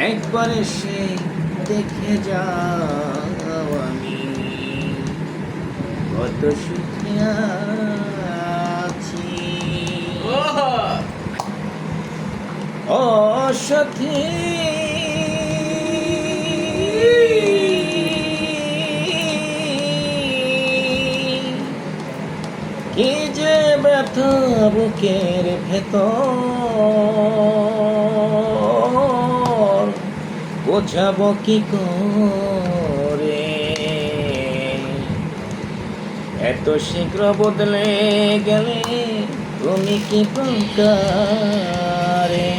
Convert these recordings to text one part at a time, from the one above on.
একবার এসে দেখে যাও আমি কত সুখে আছি। ও সাথী, কি যে ব্যথা বুকের ভেতর, বোঝাবো কি করে। এত শীঘ্র বদলে গেলে তুমি কি প্রকারে।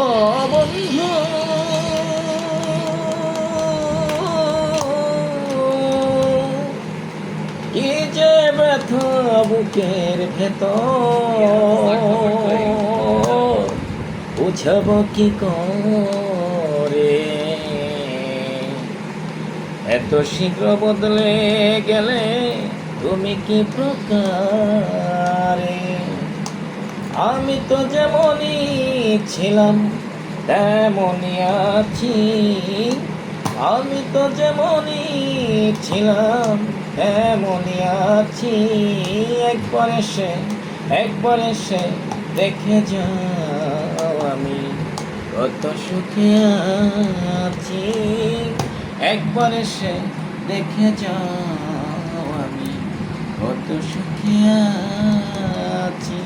ও বন্ধু, কি যে ব্যথা বুকের ভেতর, বুঝাবো কি করে। এত শীঘ্র বদলে গেলে তুমি কি প্রকারে। আমি তো যেমনই ছিলাম তেমনই আছি, আমি তো যেমনই ছিলাম তেমনই আছি। একবার এসে দেখে যাও আমি কত সুখে আছি। একবার এসে দেখে যাও আমি কত সুখে আছি।